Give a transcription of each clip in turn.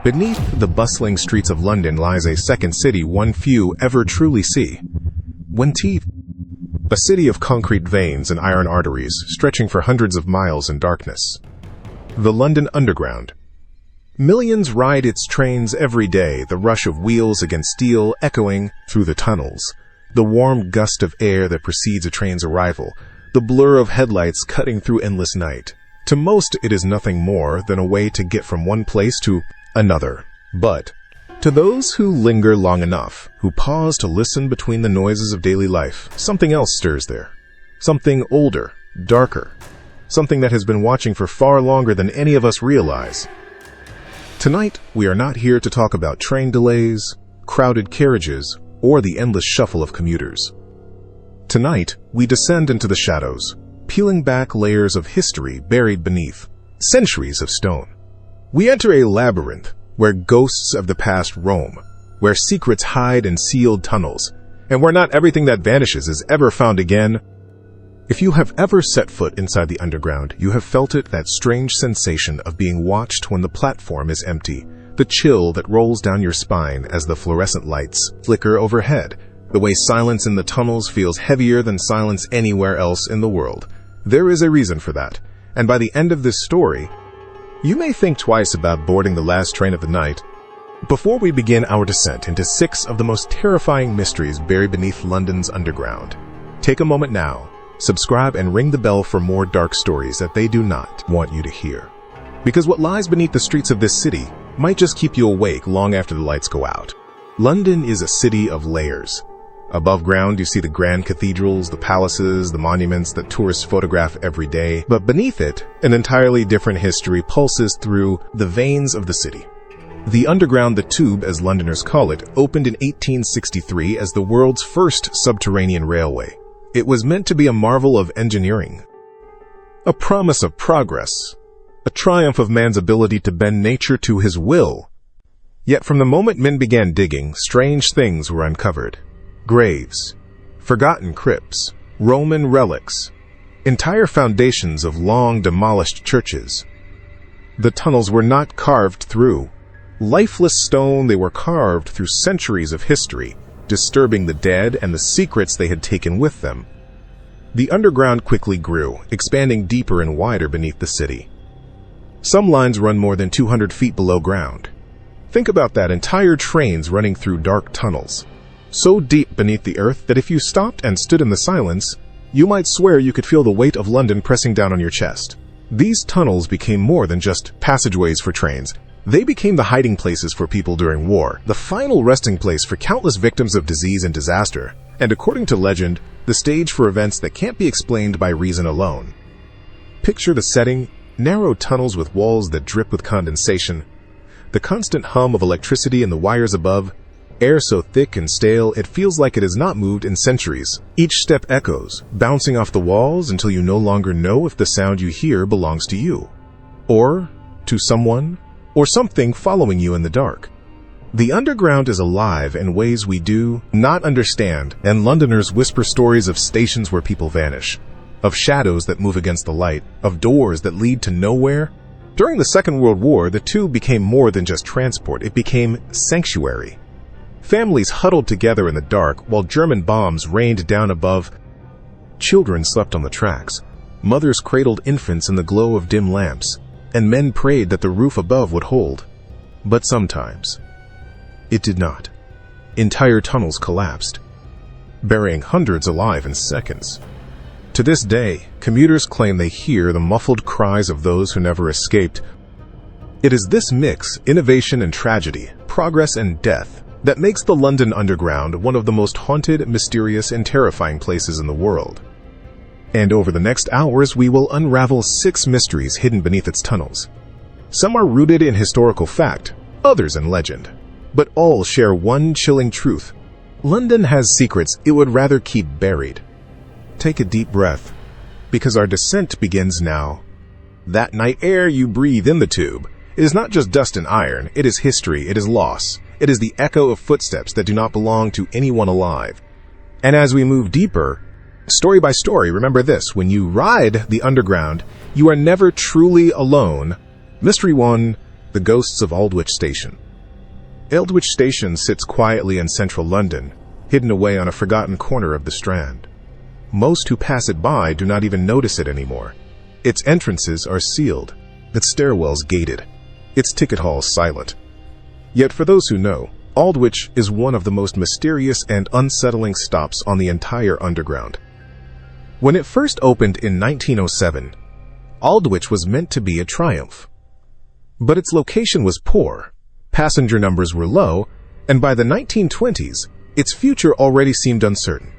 Beneath the bustling streets of London lies a second city one few ever truly see. A city of concrete veins and iron arteries stretching for hundreds of miles in darkness. The London Underground. Millions ride its trains every day, the rush of wheels against steel echoing through the tunnels, the warm gust of air that precedes a train's arrival, the blur of headlights cutting through endless night. To most, it is nothing more than a way to get from one place to another. But to those who linger long enough, who pause to listen between the noises of daily life, something else stirs there. Something older, darker. Something that has been watching for far longer than any of us realize. Tonight, we are not here to talk about train delays, crowded carriages, or the endless shuffle of commuters. Tonight, we descend into the shadows, peeling back layers of history buried beneath centuries of stone. We enter a labyrinth where ghosts of the past roam, where secrets hide in sealed tunnels, and where not everything that vanishes is ever found again. If you have ever set foot inside the underground, you have felt it, that strange sensation of being watched when the platform is empty, the chill that rolls down your spine as the fluorescent lights flicker overhead, the way silence in the tunnels feels heavier than silence anywhere else in the world. There is a reason for that, and by the end of this story, you may think twice about boarding the last train of the night. Before we begin our descent into 6 of the most terrifying mysteries buried beneath London's underground, take a moment now, subscribe and ring the bell for more dark stories that they do not want you to hear. Because what lies beneath the streets of this city might just keep you awake long after the lights go out. London is a city of layers. Above ground, you see the grand cathedrals, the palaces, the monuments that tourists photograph every day. But beneath it, an entirely different history pulses through the veins of the city. The Underground, the Tube as Londoners call it, opened in 1863 as the world's first subterranean railway. It was meant to be a marvel of engineering, a promise of progress, a triumph of man's ability to bend nature to his will. Yet from the moment men began digging, strange things were uncovered. Graves, forgotten crypts, Roman relics, entire foundations of long demolished churches. The tunnels were not carved through lifeless stone, they were carved through centuries of history, disturbing the dead and the secrets they had taken with them. The underground quickly grew, expanding deeper and wider beneath the city. Some lines run more than 200 feet below ground. Think about that, entire trains running through dark tunnels, so deep beneath the earth that if you stopped and stood in the silence, you might swear you could feel the weight of London pressing down on your chest. These tunnels became more than just passageways for trains. They became the hiding places for people during war, the final resting place for countless victims of disease and disaster, and according to legend, the stage for events that can't be explained by reason alone. Picture the setting: narrow tunnels with walls that drip with condensation, the constant hum of electricity in the wires above, air so thick and stale it feels like it has not moved in centuries. Each step echoes, bouncing off the walls until you no longer know if the sound you hear belongs to you, or to someone, or something following you in the dark. The underground is alive in ways we do not understand, and Londoners whisper stories of stations where people vanish, of shadows that move against the light, of doors that lead to nowhere. During the Second World War, the Tube became more than just transport, it became sanctuary. Families huddled together in the dark while German bombs rained down above. Children slept on the tracks. Mothers cradled infants in the glow of dim lamps, and men prayed that the roof above would hold. But sometimes it did not. Entire tunnels collapsed, burying hundreds alive in seconds. To this day, commuters claim they hear the muffled cries of those who never escaped. It is this mix, innovation and tragedy, progress and death, that makes the London Underground one of the most haunted, mysterious, and terrifying places in the world. And over the next hours, we will unravel 6 mysteries hidden beneath its tunnels. Some are rooted in historical fact, others in legend, but all share one chilling truth: London has secrets it would rather keep buried. Take a deep breath, because our descent begins now. That night air you breathe in the Tube is not just dust and iron, it is history, it is loss. It is the echo of footsteps that do not belong to anyone alive. And as we move deeper, story by story, remember this: when you ride the underground, you are never truly alone. Mystery 1: The ghosts of Aldwych Station. Aldwych Station sits quietly in central London, hidden away on a forgotten corner of the Strand. Most who pass it by do not even notice it anymore. Its entrances are sealed, its stairwells gated, its ticket halls silent. Yet for those who know, Aldwych is one of the most mysterious and unsettling stops on the entire Underground. When it first opened in 1907, Aldwych was meant to be a triumph. But its location was poor, passenger numbers were low, and by the 1920s, its future already seemed uncertain.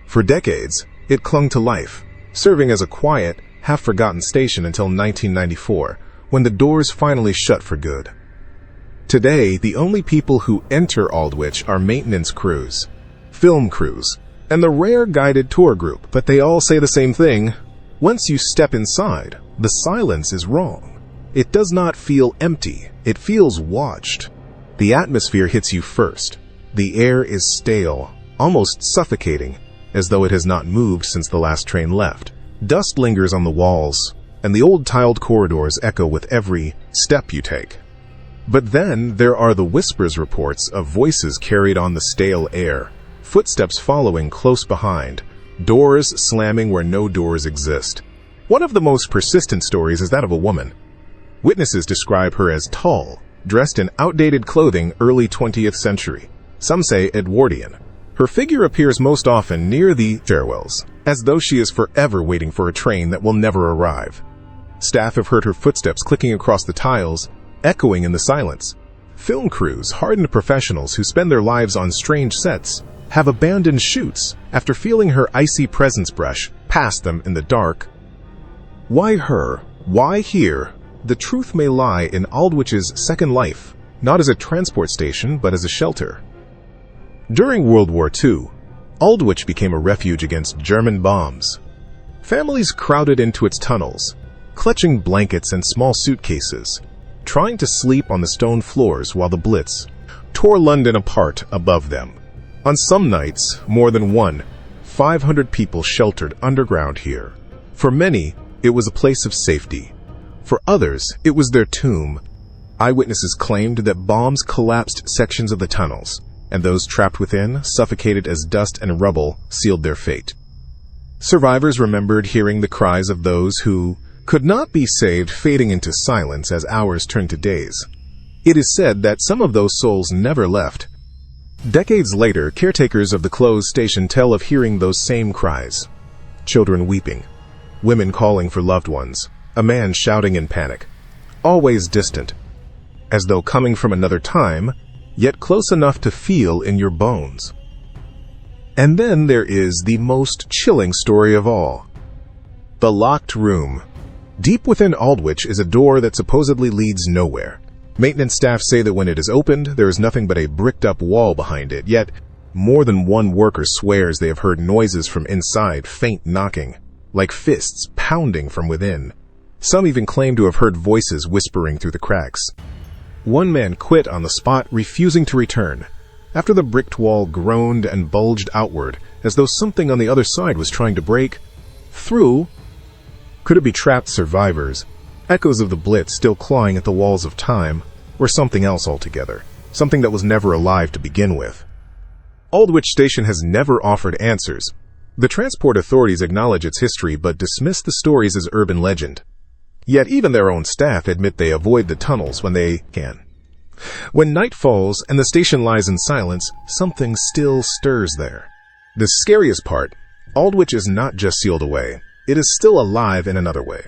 For decades, it clung to life, serving as a quiet, half-forgotten station until 1994, when the doors finally shut for good. Today, the only people who enter Aldwych are maintenance crews, film crews, and the rare guided tour group, but they all say the same thing. Once you step inside, the silence is wrong. It does not feel empty, it feels watched. The atmosphere hits you first. The air is stale, almost suffocating, as though it has not moved since the last train left. Dust lingers on the walls, and the old tiled corridors echo with every step you take. But then there are the whispers reports of voices carried on the stale air, footsteps following close behind, doors slamming where no doors exist. One of the most persistent stories is that of a woman. Witnesses describe her as tall, dressed in outdated clothing early 20th century. Some say Edwardian. Her figure appears most often near the stairwells, as though she is forever waiting for a train that will never arrive. Staff have heard her footsteps clicking across the tiles, echoing in the silence. Film crews, hardened professionals who spend their lives on strange sets, have abandoned shoots after feeling her icy presence brush past them in the dark. Why her? Why here? The truth may lie in Aldwych's second life, not as a transport station, but as a shelter. During World War II, Aldwych became a refuge against German bombs. Families crowded into its tunnels, clutching blankets and small suitcases, trying to sleep on the stone floors while the Blitz tore London apart above them. On some nights, more than 500 people sheltered underground here. For many, it was a place of safety. For others, it was their tomb. Eyewitnesses claimed that bombs collapsed sections of the tunnels, and those trapped within, suffocated as dust and rubble, sealed their fate. Survivors remembered hearing the cries of those who could not be saved fading into silence as hours turned to days. It is said that some of those souls never left. Decades later, caretakers of the closed station tell of hearing those same cries. Children weeping, women calling for loved ones, a man shouting in panic, always distant, as though coming from another time, yet close enough to feel in your bones. And then there is the most chilling story of all. The locked room. Deep within Aldwych is a door that supposedly leads nowhere. Maintenance staff say that when it is opened, there is nothing but a bricked-up wall behind it, yet more than one worker swears they have heard noises from inside, faint knocking, like fists pounding from within. Some even claim to have heard voices whispering through the cracks. One man quit on the spot, refusing to return, after the bricked wall groaned and bulged outward, as though something on the other side was trying to break through. Could it be trapped survivors, echoes of the Blitz still clawing at the walls of time, or something else altogether, something that was never alive to begin with? Aldwych Station has never offered answers. The transport authorities acknowledge its history but dismiss the stories as urban legend. Yet even their own staff admit they avoid the tunnels when they can. When night falls and the station lies in silence, something still stirs there. The scariest part, Aldwych is not just sealed away, it is still alive in another way.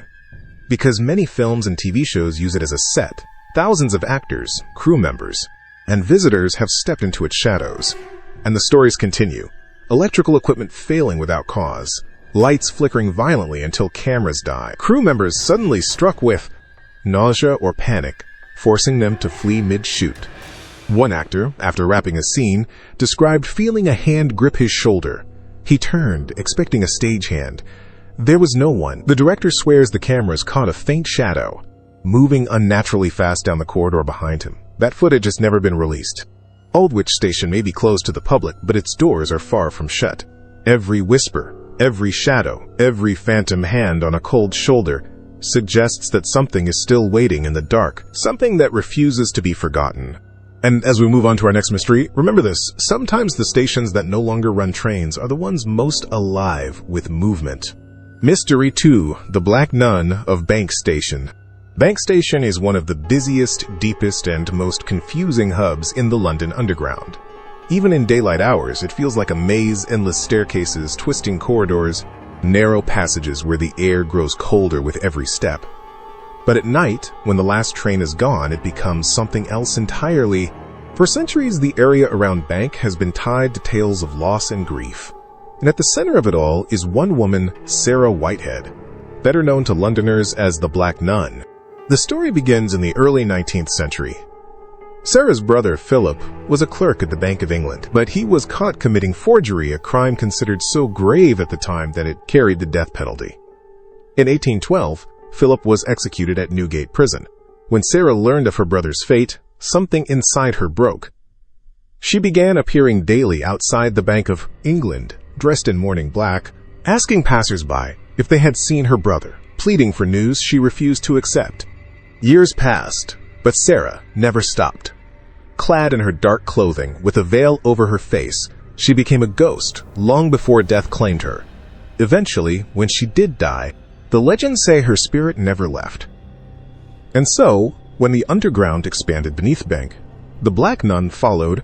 Because many films and TV shows use it as a set, thousands of actors, crew members, and visitors have stepped into its shadows. And the stories continue. Electrical equipment failing without cause, lights flickering violently until cameras die, crew members suddenly struck with nausea or panic, forcing them to flee mid-shoot. One actor, after wrapping a scene, described feeling a hand grip his shoulder. He turned, expecting a stagehand. There was no one. The director swears the cameras caught a faint shadow, moving unnaturally fast down the corridor behind him. That footage has never been released. Aldwych Station may be closed to the public, but its doors are far from shut. Every whisper, every shadow, every phantom hand on a cold shoulder suggests that something is still waiting in the dark, something that refuses to be forgotten. And as we move on to our next mystery, remember this: sometimes the stations that no longer run trains are the ones most alive with movement. Mystery 2, The Black Nun of Bank Station. Bank Station is one of the busiest, deepest, and most confusing hubs in the London Underground. Even in daylight hours, it feels like a maze: endless staircases, twisting corridors, narrow passages where the air grows colder with every step. But at night, when the last train is gone, it becomes something else entirely. For centuries, the area around Bank has been tied to tales of loss and grief. And at the center of it all is one woman, Sarah Whitehead, better known to Londoners as the Black Nun. The story begins in the early 19th century. Sarah's brother, Philip, was a clerk at the Bank of England, but he was caught committing forgery, a crime considered so grave at the time that it carried the death penalty. In 1812, Philip was executed at Newgate Prison. When Sarah learned of her brother's fate, something inside her broke. She began appearing daily outside the Bank of England, dressed in mourning black, asking passers-by if they had seen her brother, pleading for news she refused to accept. Years passed, but Sarah never stopped. Clad in her dark clothing, with a veil over her face, she became a ghost long before death claimed her. Eventually, when she did die, the legends say her spirit never left. And so, when the underground expanded beneath Bank, the Black Nun followed.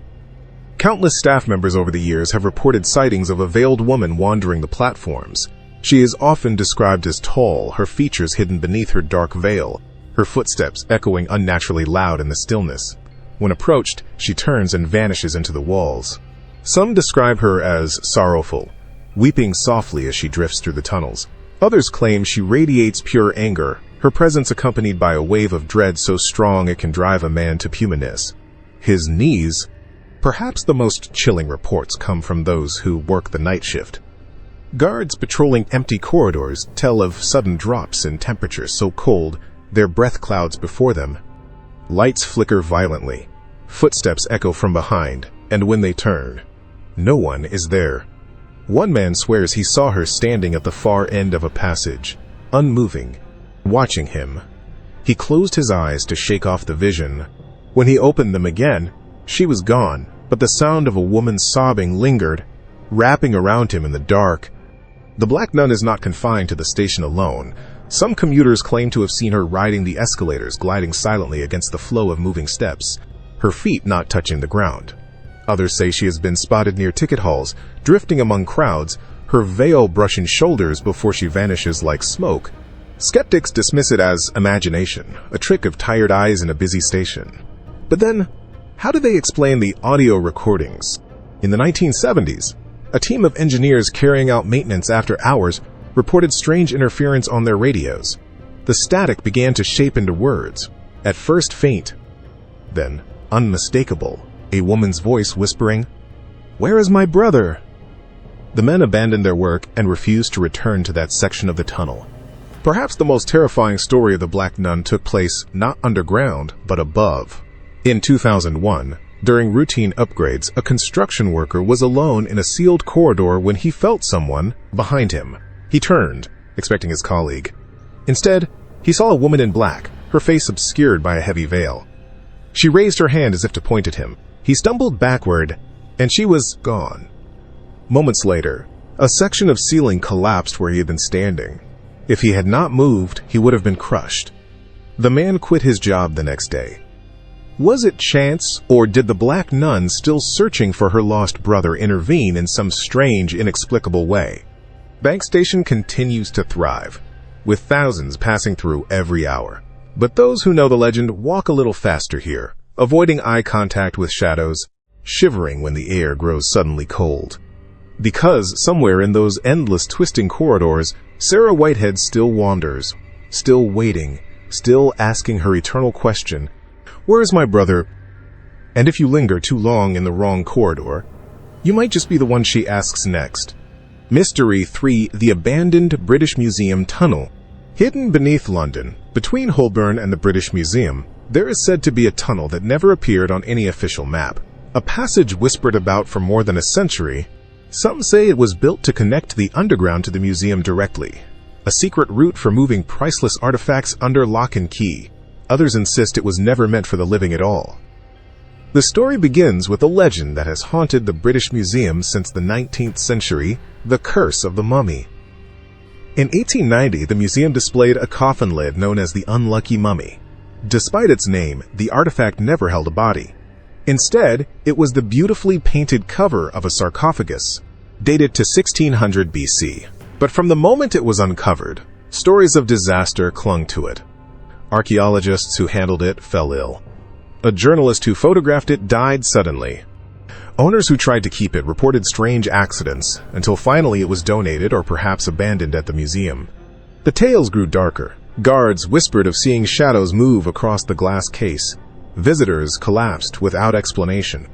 Countless staff members over the years have reported sightings of a veiled woman wandering the platforms. She is often described as tall, her features hidden beneath her dark veil, her footsteps echoing unnaturally loud in the stillness. When approached, she turns and vanishes into the walls. Some describe her as sorrowful, weeping softly as she drifts through the tunnels. Others claim she radiates pure anger, her presence accompanied by a wave of dread so strong it can drive a man to puminess. His knees. Perhaps the most chilling reports come from those who work the night shift. Guards patrolling empty corridors tell of sudden drops in temperature so cold their breath clouds before them. Lights flicker violently. Footsteps echo from behind, and when they turn, no one is there. One man swears he saw her standing at the far end of a passage, unmoving, watching him. He closed his eyes to shake off the vision. When he opened them again, she was gone, but the sound of a woman sobbing lingered, wrapping around him in the dark. The Black Nun is not confined to the station alone. Some commuters claim to have seen her riding the escalators, gliding silently against the flow of moving steps, her feet not touching the ground. Others say she has been spotted near ticket halls, drifting among crowds, her veil brushing shoulders before she vanishes like smoke. Skeptics dismiss it as imagination, a trick of tired eyes in a busy station. But then, how do they explain the audio recordings? In the 1970s, a team of engineers carrying out maintenance after hours reported strange interference on their radios. The static began to shape into words, at first faint, then unmistakable. A woman's voice whispering, "Where is my brother?" The men abandoned their work and refused to return to that section of the tunnel. Perhaps the most terrifying story of the Black Nun took place not underground, but above. In 2001, during routine upgrades, a construction worker was alone in a sealed corridor when he felt someone behind him. He turned, expecting his colleague. Instead, he saw a woman in black, her face obscured by a heavy veil. She raised her hand as if to point at him. He stumbled backward, and she was gone. Moments later, a section of ceiling collapsed where he had been standing. If he had not moved, he would have been crushed. The man quit his job the next day. Was it chance, or did the Black Nun, still searching for her lost brother, intervene in some strange, inexplicable way? Bank Station continues to thrive, with thousands passing through every hour. But those who know the legend walk a little faster here, avoiding eye contact with shadows, shivering when the air grows suddenly cold. Because somewhere in those endless twisting corridors, Sarah Whitehead still wanders, still waiting, still asking her eternal question, "Where is my brother?" And if you linger too long in the wrong corridor, you might just be the one she asks next. Mystery 3: The Abandoned British Museum Tunnel. Hidden beneath London, between Holborn and the British Museum, there is said to be a tunnel that never appeared on any official map. A passage whispered about for more than a century. Some say it was built to connect the underground to the museum directly. a secret route for moving priceless artifacts under lock and key. Others insist it was never meant for the living at all. The story begins with a legend that has haunted the British Museum since the 19th century, the curse of the mummy. In 1890, the museum displayed a coffin lid known as the Unlucky Mummy. Despite its name, the artifact never held a body. Instead, it was the beautifully painted cover of a sarcophagus, dated to 1600 BC. But from the moment it was uncovered, stories of disaster clung to it. Archaeologists who handled it fell ill. A journalist who photographed it died suddenly. Owners who tried to keep it reported strange accidents, until finally it was donated or perhaps abandoned at the museum. The tales grew darker. Guards whispered of seeing shadows move across the glass case. Visitors collapsed without explanation.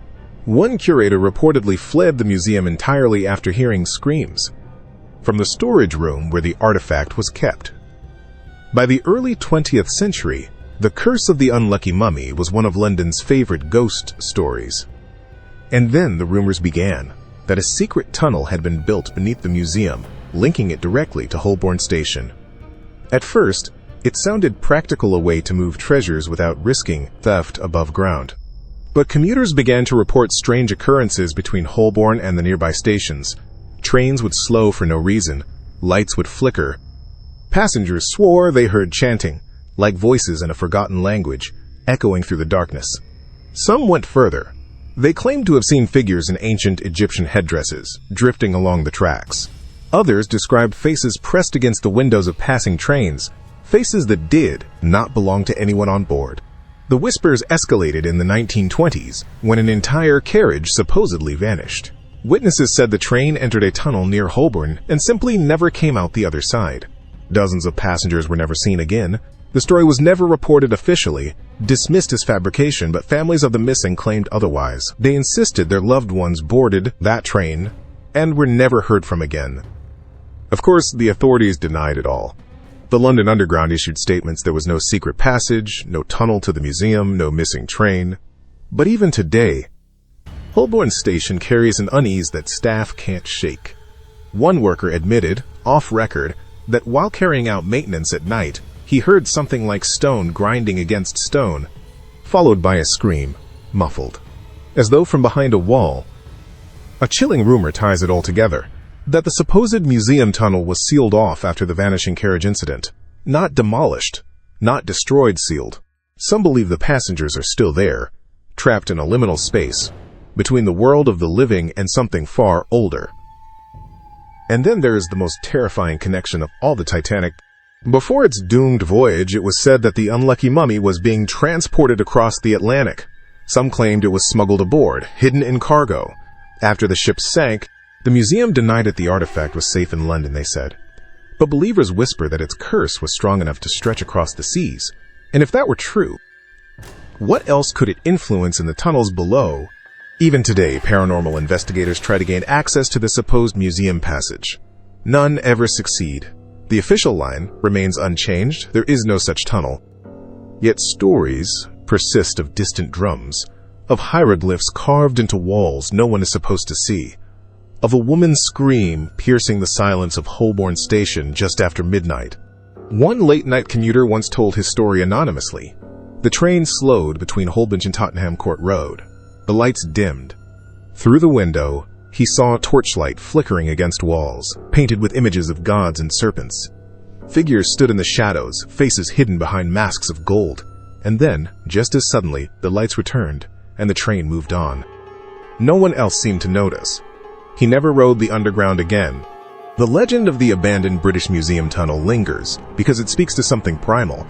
One curator reportedly fled the museum entirely after hearing screams from the storage room where the artifact was kept. By the early 20th century, the Curse of the Unlucky Mummy was one of London's favorite ghost stories. And then the rumors began that a secret tunnel had been built beneath the museum, linking it directly to Holborn Station. At first, it sounded practical a way to move treasures without risking theft above ground. But commuters began to report strange occurrences between Holborn and the nearby stations. Trains would slow for no reason, lights would flicker. Passengers swore they heard chanting, like voices in a forgotten language, echoing through the darkness. Some went further. They claimed to have seen figures in ancient Egyptian headdresses, drifting along the tracks. Others described faces pressed against the windows of passing trains, faces that did not belong to anyone on board. The whispers escalated in the 1920s, when an entire carriage supposedly vanished. Witnesses said the train entered a tunnel near Holborn and simply never came out the other side. Dozens of passengers were never seen again. The story was never reported officially, dismissed as fabrication, but families of the missing claimed otherwise. They insisted their loved ones boarded that train and were never heard from again. Of course, the authorities denied it all. The London Underground issued statements there was no secret passage, no tunnel to the museum, no missing train. But even today, Holborn Station carries an unease that staff can't shake. One worker admitted, off record, that while carrying out maintenance at night, he heard something like stone grinding against stone, followed by a scream, muffled, as though from behind a wall. A chilling rumor ties it all together, that the supposed museum tunnel was sealed off after the vanishing carriage incident. Not demolished, not destroyed sealed. Some believe the passengers are still there, trapped in a liminal space, between the world of the living and something far older. And then there is the most terrifying connection of all the Titanic. Before its doomed voyage, it was said that the Unlucky Mummy was being transported across the Atlantic. Some claimed it was smuggled aboard, hidden in cargo. After the ship sank, the museum denied it the artifact was safe in London, they said. But believers whisper that its curse was strong enough to stretch across the seas. And if that were true, what else could it influence in the tunnels below? Even today, paranormal investigators try to gain access to the supposed museum passage. None ever succeed. The official line remains unchanged. There is no such tunnel. Yet stories persist of distant drums, of hieroglyphs carved into walls no one is supposed to see, of a woman's scream piercing the silence of Holborn Station just after midnight. One late-night commuter once told his story anonymously. The train slowed between Holborn and Tottenham Court Road. The lights dimmed. Through the window, he saw a torchlight flickering against walls, painted with images of gods and serpents. Figures stood in the shadows, faces hidden behind masks of gold. And then, just as suddenly, the lights returned, and the train moved on. No one else seemed to notice. He never rode the underground again. The legend of the abandoned British Museum tunnel lingers, because it speaks to something primal,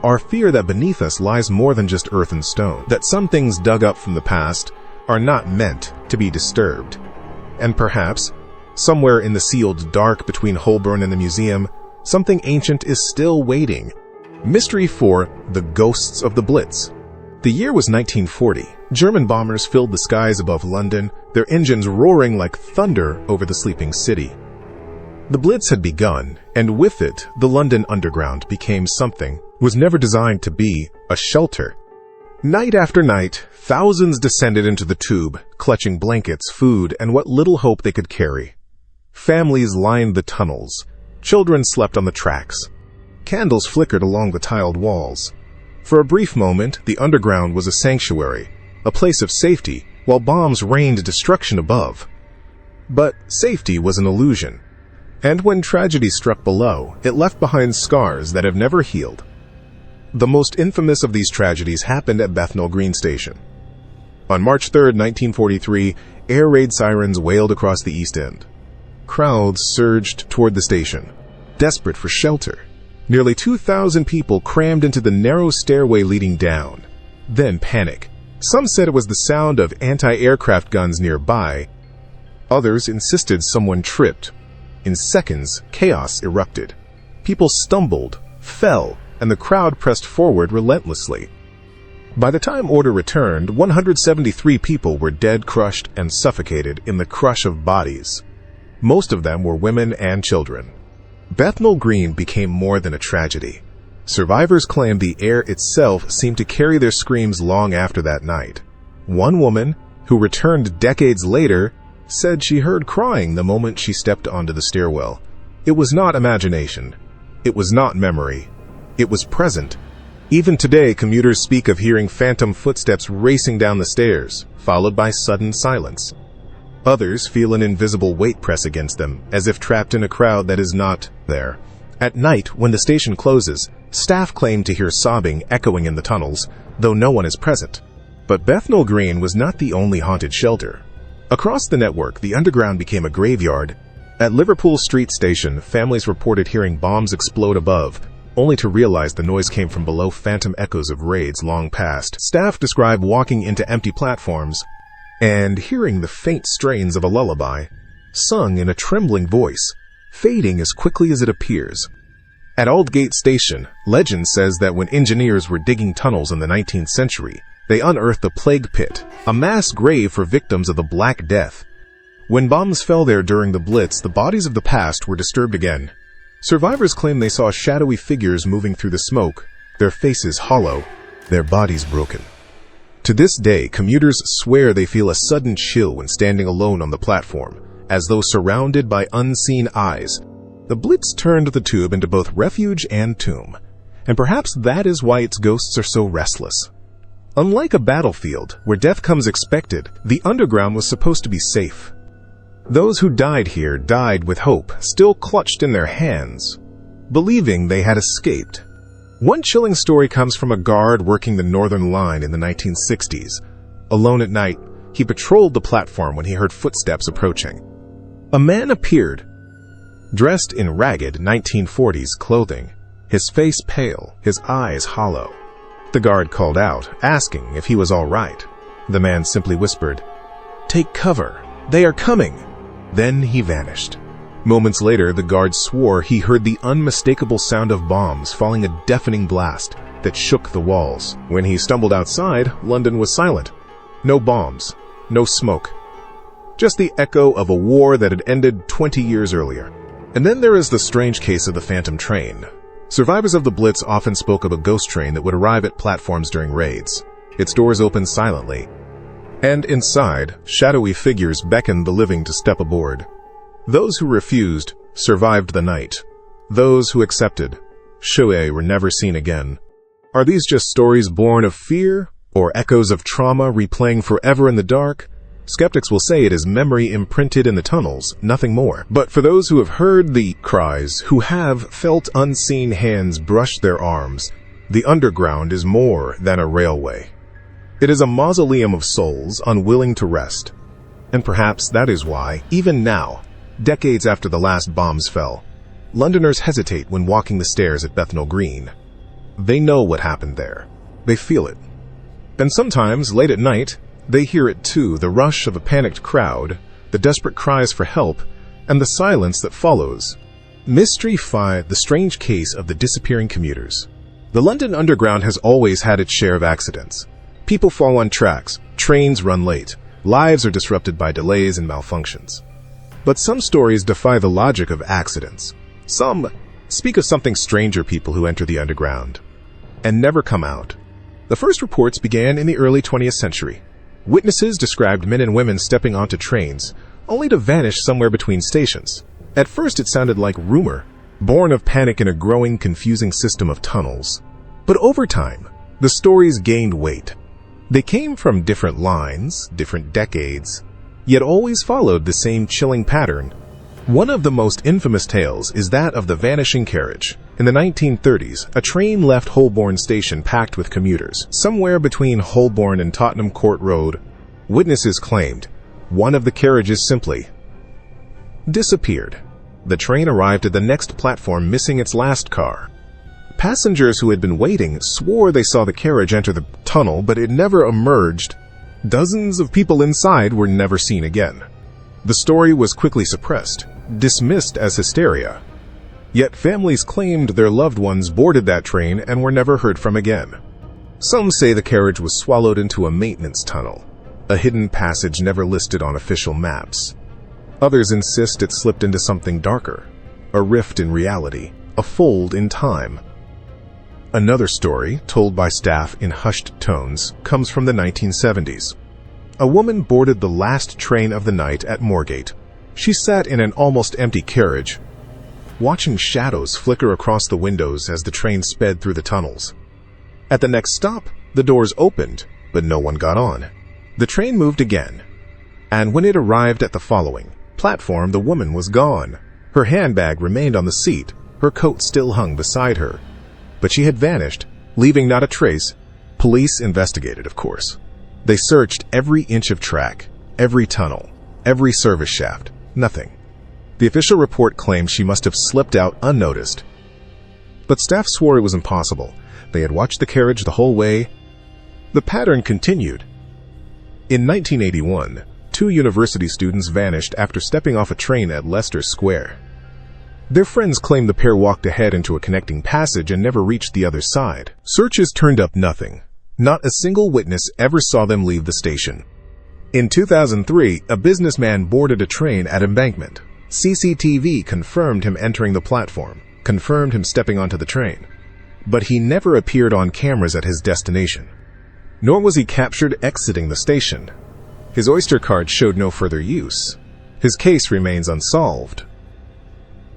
our fear that beneath us lies more than just earth and stone, that some things dug up from the past are not meant to be disturbed. And perhaps, somewhere in the sealed dark between Holborn and the museum, something ancient is still waiting. Mystery 4: The Ghosts of the Blitz. The year was 1940. German bombers filled the skies above London, their engines roaring like thunder over the sleeping city. The Blitz had begun, and with it, the London Underground became something was never designed to be a shelter. Night after night, thousands descended into the tube, clutching blankets, food, and what little hope they could carry. Families lined the tunnels, Children slept on the tracks. Candles flickered along the tiled walls. For a brief moment, the underground was a sanctuary, a place of safety, while bombs rained destruction above. But safety was an illusion. And when tragedy struck below, it left behind scars that have never healed. The most infamous of these tragedies happened at Bethnal Green station. On March 3, 1943, air raid sirens wailed across the East End. Crowds surged toward the station, desperate for shelter. Nearly 2,000 people crammed into the narrow stairway leading down. Then panic. Some said it was the sound of anti-aircraft guns nearby. Others insisted someone tripped. In seconds, chaos erupted. People stumbled, fell, and the crowd pressed forward relentlessly. By the time order returned, 173 people were dead, crushed, and suffocated in the crush of bodies. Most of them were women and children. Bethnal Green became more than a tragedy. Survivors claimed the air itself seemed to carry their screams long after that night. One woman, who returned decades later, said she heard crying the moment she stepped onto the stairwell. It was not imagination. It was not memory. It was present. Even today, commuters speak of hearing phantom footsteps racing down the stairs, followed by sudden silence. Others feel an invisible weight press against them, as if trapped in a crowd that is not there. At night, when the station closes, staff claim to hear sobbing echoing in the tunnels, though no one is present. But Bethnal Green was not the only haunted shelter. Across the network, the underground became a graveyard. At Liverpool Street Station, families reported hearing bombs explode above, only to realize the noise came from below, phantom echoes of raids long past. Staff describe walking into empty platforms and hearing the faint strains of a lullaby, sung in a trembling voice, fading as quickly as it appears. At Aldgate Station, legend says that when engineers were digging tunnels in the 19th century, they unearthed the Plague Pit, a mass grave for victims of the Black Death. When bombs fell there during the Blitz, the bodies of the past were disturbed again. Survivors claim they saw shadowy figures moving through the smoke, their faces hollow, their bodies broken. To this day, commuters swear they feel a sudden chill when standing alone on the platform, as though surrounded by unseen eyes. The Blitz turned the tube into both refuge and tomb, and perhaps that is why its ghosts are so restless. Unlike a battlefield, where death comes expected, the underground was supposed to be safe. Those who died here died with hope still clutched in their hands, believing they had escaped. One chilling story comes from a guard working the Northern Line in the 1960s. Alone at night, he patrolled the platform when he heard footsteps approaching. A man appeared, dressed in ragged 1940s clothing, his face pale, his eyes hollow. The guard called out, asking if he was all right. The man simply whispered, "Take cover, they are coming." Then he vanished. Moments later, the guard swore he heard the unmistakable sound of bombs falling, a deafening blast that shook the walls. When he stumbled outside, London was silent. No bombs, no smoke. Just the echo of a war that had ended 20 years earlier. And then there is the strange case of the Phantom train. Survivors of the Blitz often spoke of a ghost train that would arrive at platforms during raids. Its doors opened silently, and inside, shadowy figures beckoned the living to step aboard. Those who refused survived the night. Those who accepted, were never seen again. Are these just stories born of fear, or echoes of trauma replaying forever in the dark? Skeptics will say it is memory imprinted in the tunnels, nothing more. But for those who have heard the cries, who have felt unseen hands brush their arms, the underground is more than a railway. It is a mausoleum of souls unwilling to rest. And perhaps that is why, even now, decades after the last bombs fell, Londoners hesitate when walking the stairs at Bethnal Green. They know what happened there. They feel it. And sometimes, late at night, they hear it too, the rush of a panicked crowd, the desperate cries for help, and the silence that follows. Mystery 5, the strange case of the disappearing commuters. The London Underground has always had its share of accidents. People fall on tracks, trains run late, lives are disrupted by delays and malfunctions. But some stories defy the logic of accidents. Some speak of something stranger people who enter the underground and never come out. The first reports began in the early 20th century. Witnesses described men and women stepping onto trains, only to vanish somewhere between stations. At first it sounded like rumor, born of panic in a growing, confusing system of tunnels. But over time, the stories gained weight. They came from different lines, different decades, yet always followed the same chilling pattern. One of the most infamous tales is that of the vanishing carriage. In the 1930s, a train left Holborn Station packed with commuters. Somewhere between Holborn and Tottenham Court Road, witnesses claimed one of the carriages simply disappeared. The train arrived at the next platform missing its last car. Passengers who had been waiting swore they saw the carriage enter the tunnel, but it never emerged. Dozens of people inside were never seen again. The story was quickly suppressed, dismissed as hysteria. Yet families claimed their loved ones boarded that train and were never heard from again. Some say the carriage was swallowed into a maintenance tunnel, a hidden passage never listed on official maps. Others insist it slipped into something darker, a rift in reality, a fold in time. Another story, told by staff in hushed tones, comes from the 1970s. A woman boarded the last train of the night at Moorgate. She sat in an almost empty carriage, watching shadows flicker across the windows as the train sped through the tunnels. At the next stop, the doors opened, but no one got on. The train moved again, and when it arrived at the following platform, the woman was gone. Her handbag remained on the seat, her coat still hung beside her, but she had vanished, leaving not a trace. Police investigated, of course. They searched every inch of track, every tunnel, every service shaft. Nothing. The official report claimed she must have slipped out unnoticed. But staff swore it was impossible. They had watched the carriage the whole way. The pattern continued. In 1981, 2 university students vanished after stepping off a train at Leicester Square. Their friends claimed the pair walked ahead into a connecting passage and never reached the other side. Searches turned up nothing. Not a single witness ever saw them leave the station. In 2003, a businessman boarded a train at Embankment. CCTV confirmed him entering the platform, confirmed him stepping onto the train. But he never appeared on cameras at his destination. Nor was he captured exiting the station. His Oyster card showed no further use. His case remains unsolved.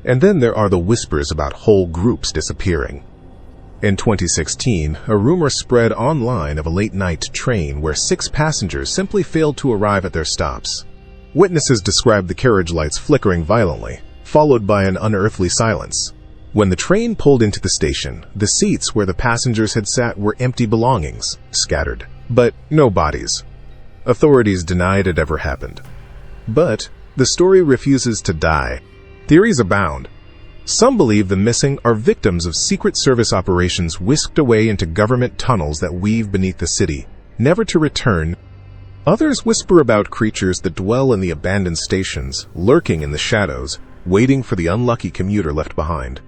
And then there are the whispers about whole groups disappearing. In 2016, a rumor spread online of a late-night train where 6 passengers simply failed to arrive at their stops. Witnesses described the carriage lights flickering violently, followed by an unearthly silence. When the train pulled into the station, the seats where the passengers had sat were empty belongings, scattered, but no bodies. Authorities denied it ever happened. But the story refuses to die. Theories abound. Some believe the missing are victims of Secret Service operations whisked away into government tunnels that weave beneath the city, never to return. Others whisper about creatures that dwell in the abandoned stations, lurking in the shadows, waiting for the unlucky commuter left behind.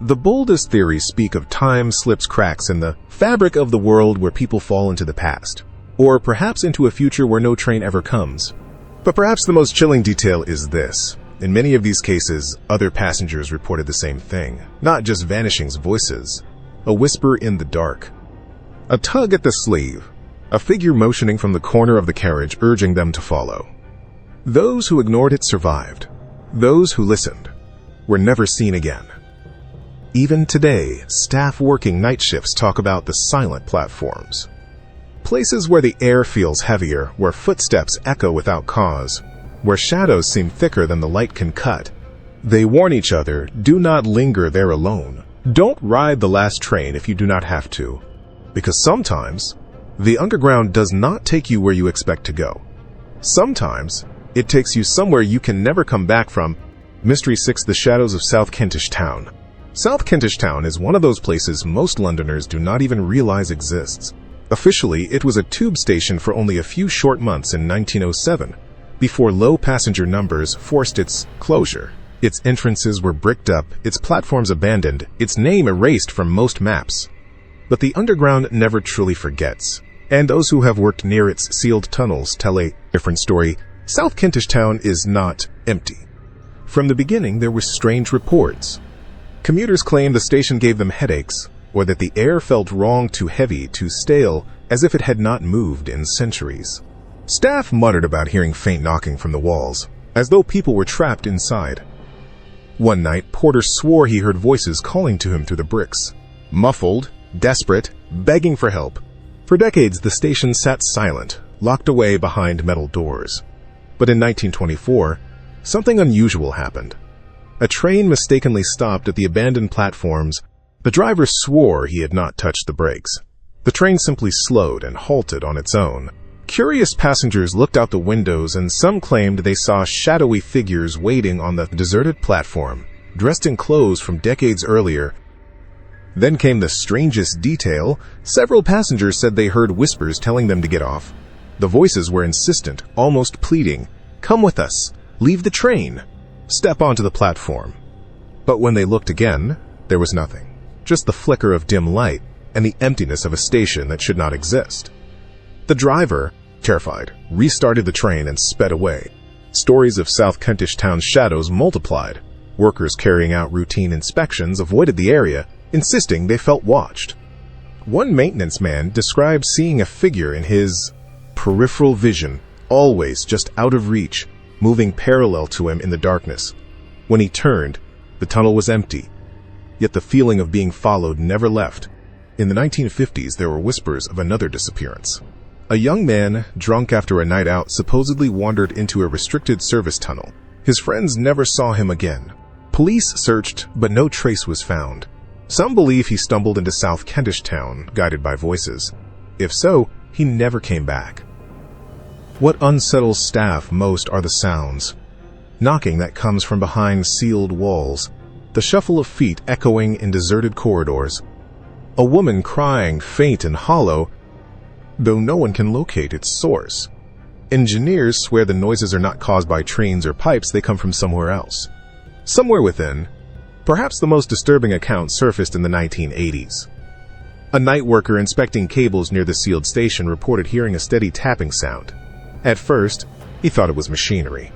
The boldest theories speak of time slips cracks in the fabric of the world where people fall into the past, or perhaps into a future where no train ever comes. But perhaps the most chilling detail is this. In many of these cases, other passengers reported the same thing, not just vanishing's voices, a whisper in the dark, a tug at the sleeve, a figure motioning from the corner of the carriage urging them to follow. Those who ignored it survived. Those who listened were never seen again. Even today, staff working night shifts talk about the silent platforms. Places where the air feels heavier, where footsteps echo without cause, where shadows seem thicker than the light can cut. They warn each other, do not linger there alone. Don't ride the last train if you do not have to. Because sometimes, the underground does not take you where you expect to go. Sometimes, it takes you somewhere you can never come back from. Mystery 6: The Shadows of South Kentish Town. South Kentish Town is one of those places most Londoners do not even realize exists. Officially, it was a tube station for only a few short months in 1907, before low passenger numbers forced its closure. Its entrances were bricked up, its platforms abandoned, its name erased from most maps. But the underground never truly forgets, and those who have worked near its sealed tunnels tell a different story. South Kentish Town is not empty. From the beginning, there were strange reports. Commuters claimed the station gave them headaches, or that the air felt wrong, too heavy, too stale, as if it had not moved in centuries. Staff muttered about hearing faint knocking from the walls, as though people were trapped inside. One night, Porter swore he heard voices calling to him through the bricks. Muffled, desperate, begging for help. For decades, the station sat silent, locked away behind metal doors. But in 1924, something unusual happened. A train mistakenly stopped at the abandoned platforms. The driver swore he had not touched the brakes. The train simply slowed and halted on its own. Curious passengers looked out the windows, and some claimed they saw shadowy figures waiting on the deserted platform, dressed in clothes from decades earlier. Then came the strangest detail. Several passengers said they heard whispers telling them to get off. The voices were insistent, almost pleading. "Come with us. Leave the train. Step onto the platform." But when they looked again, there was nothing. Just the flicker of dim light and the emptiness of a station that should not exist. The driver, terrified, restarted the train and sped away. Stories of South Kentish Town's shadows multiplied. Workers carrying out routine inspections avoided the area, insisting they felt watched. One maintenance man described seeing a figure in his peripheral vision, always just out of reach, moving parallel to him in the darkness. When he turned, the tunnel was empty, yet the feeling of being followed never left. In the 1950s, there were whispers of another disappearance. A young man, drunk after a night out, supposedly wandered into a restricted service tunnel. His friends never saw him again. Police searched, but no trace was found. Some believe he stumbled into South Kentish Town, guided by voices. If so, he never came back. What unsettles staff most are the sounds. Knocking that comes from behind sealed walls. The shuffle of feet echoing in deserted corridors. A woman crying, faint and hollow, though no one can locate its source. Engineers swear the noises are not caused by trains or pipes, they come from somewhere else. Somewhere within. Perhaps the most disturbing account surfaced in the 1980s. A night worker inspecting cables near the sealed station reported hearing a steady tapping sound. At first, he thought it was machinery.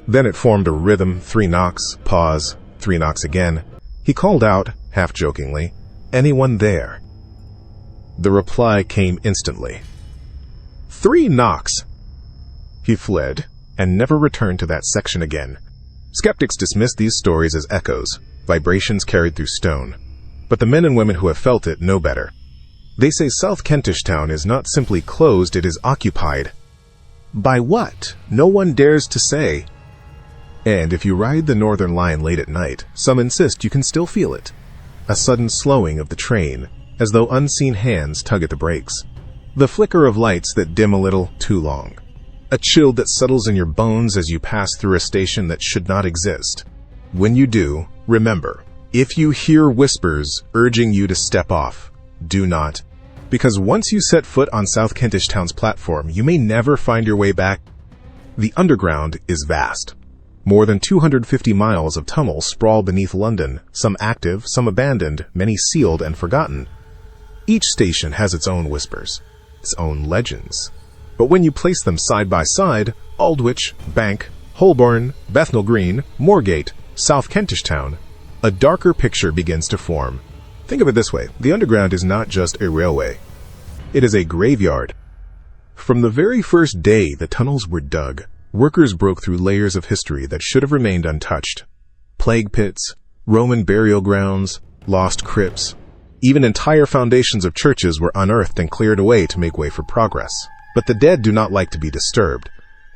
Then it formed a rhythm, 3 knocks, pause, 3 knocks again. He called out, half-jokingly, "Anyone there?" The reply came instantly. 3 knocks! He fled, and never returned to that section again. Skeptics dismiss these stories as echoes, vibrations carried through stone. But the men and women who have felt it know better. They say South Kentish Town is not simply closed, it is occupied. By what? No one dares to say. And if you ride the Northern Line late at night, some insist you can still feel it. A sudden slowing of the train, as though unseen hands tug at the brakes. The flicker of lights that dim a little too long. A chill that settles in your bones as you pass through a station that should not exist. When you do, remember, if you hear whispers urging you to step off, do not. Because once you set foot on South Kentish Town's platform, you may never find your way back. The underground is vast. More than 250 miles of tunnels sprawl beneath London, some active, some abandoned, many sealed and forgotten. Each station has its own whispers, its own legends. But when you place them side by side, Aldwych, Bank, Holborn, Bethnal Green, Moorgate, South Kentish Town, a darker picture begins to form. Think of it this way, the underground is not just a railway. It is a graveyard. From the very first day the tunnels were dug, workers broke through layers of history that should have remained untouched. Plague pits, Roman burial grounds, lost crypts. Even entire foundations of churches were unearthed and cleared away to make way for progress. But the dead do not like to be disturbed.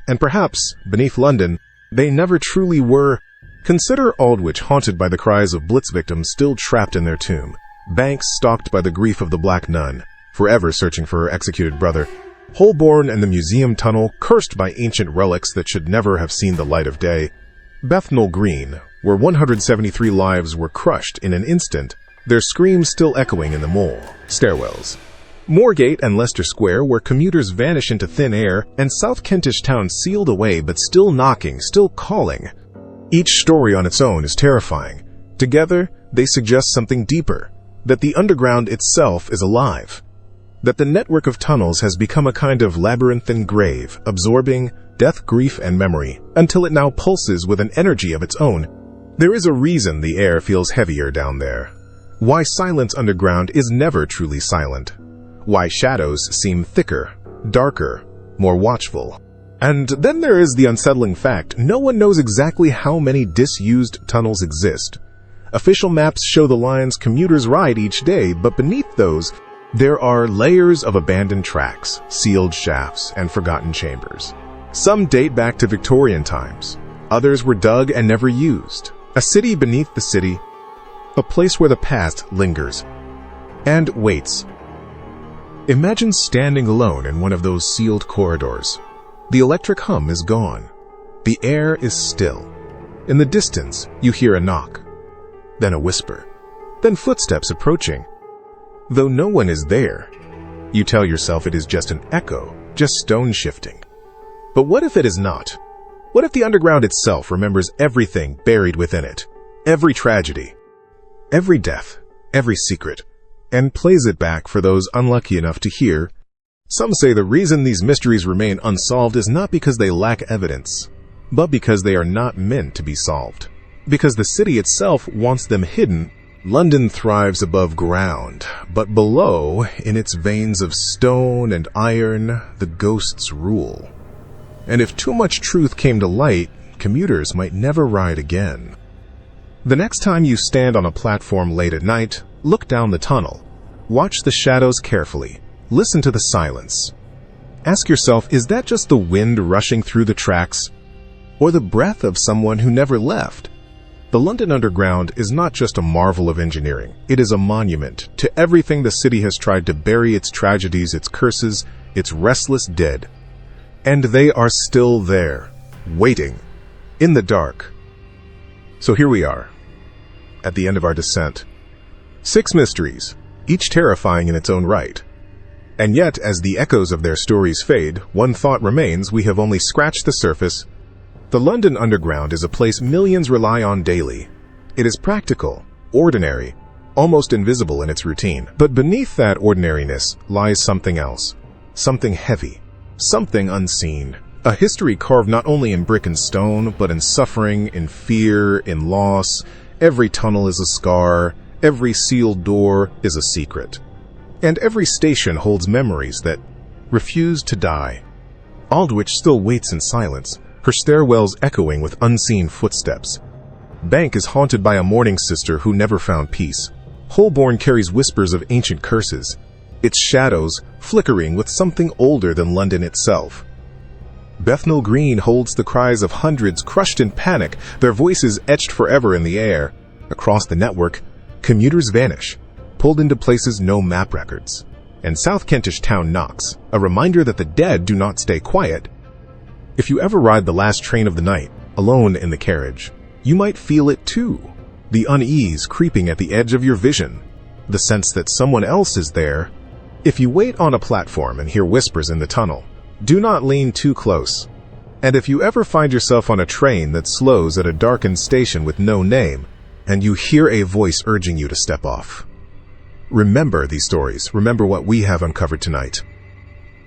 And perhaps, beneath London, they never truly were. Consider Aldwych haunted by the cries of Blitz victims still trapped in their tomb. Bank stalked by the grief of the Black Nun, forever searching for her executed brother. Holborn and the Museum Tunnel, cursed by ancient relics that should never have seen the light of day. Bethnal Green, where 173 lives were crushed in an instant, their screams still echoing in the mole stairwells. Moorgate and Leicester Square, where commuters vanish into thin air, and South Kentish Town sealed away but still knocking, still calling. Each story on its own is terrifying. Together, they suggest something deeper, that the underground itself is alive. That the network of tunnels has become a kind of labyrinthine grave, absorbing death, grief, and memory, until it now pulses with an energy of its own. There is a reason the air feels heavier down there. Why silence underground is never truly silent. Why shadows seem thicker, darker, more watchful. And then there is the unsettling fact: no one knows exactly how many disused tunnels exist. Official maps show the lines commuters ride each day, but beneath those, there are layers of abandoned tracks, sealed shafts, and forgotten chambers. Some date back to Victorian times. Others were dug and never used. A city beneath the city, a place where the past lingers and waits. Imagine standing alone in one of those sealed corridors. The electric hum is gone. The air is still. In the distance, you hear a knock, then a whisper, then footsteps approaching. Though no one is there, you tell yourself it is just an echo, just stone shifting. But what if it is not? What if the underground itself remembers everything buried within it? Every tragedy, every death, every secret, and plays it back for those unlucky enough to hear. Some say the reason these mysteries remain unsolved is not because they lack evidence, but because they are not meant to be solved. Because the city itself wants them hidden. London thrives above ground, but below, in its veins of stone and iron, the ghosts rule. And if too much truth came to light, commuters might never ride again. The next time you stand on a platform late at night, look down the tunnel. Watch the shadows carefully. Listen to the silence. Ask yourself, is that just the wind rushing through the tracks, or the breath of someone who never left? The London Underground is not just a marvel of engineering. It is a monument to everything the city has tried to bury: its tragedies, its curses, its restless dead. And they are still there, waiting, in the dark. So here we are, at the end of our descent. 6 mysteries, each terrifying in its own right. And yet, as the echoes of their stories fade, one thought remains: we have only scratched the surface. The London Underground is a place millions rely on daily. It is practical, ordinary, almost invisible in its routine. But beneath that ordinariness lies something else, something heavy, something unseen. A history carved not only in brick and stone, but in suffering, in fear, in loss. Every tunnel is a scar, every sealed door is a secret. And every station holds memories that refuse to die. Aldwych still waits in silence, her stairwells echoing with unseen footsteps. Bank is haunted by a mourning sister who never found peace. Holborn carries whispers of ancient curses, its shadows flickering with something older than London itself. Bethnal Green holds the cries of hundreds crushed in panic, their voices etched forever in the air. Across the network, commuters vanish, pulled into places no map records. And South Kentish Town knocks, a reminder that the dead do not stay quiet. If you ever ride the last train of the night, alone in the carriage, you might feel it too. The unease creeping at the edge of your vision, the sense that someone else is there. If you wait on a platform and hear whispers in the tunnel, do not lean too close. And if you ever find yourself on a train that slows at a darkened station with no name, and you hear a voice urging you to step off, remember these stories. Remember what we have uncovered tonight.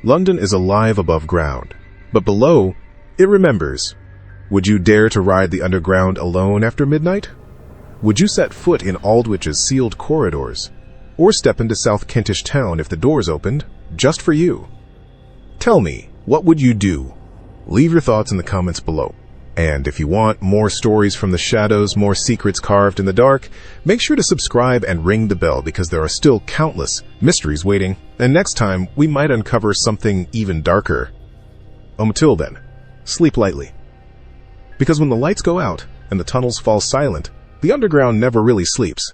London is alive above ground, but below, it remembers. Would you dare to ride the underground alone after midnight? Would you set foot in Aldwich's sealed corridors, or step into South Kentish Town if the doors opened, just for you? Tell me, what would you do? Leave your thoughts in the comments below. And if you want more stories from the shadows, more secrets carved in the dark, make sure to subscribe and ring the bell, because there are still countless mysteries waiting. And next time, we might uncover something even darker. Until then, sleep lightly. Because when the lights go out and the tunnels fall silent, the underground never really sleeps.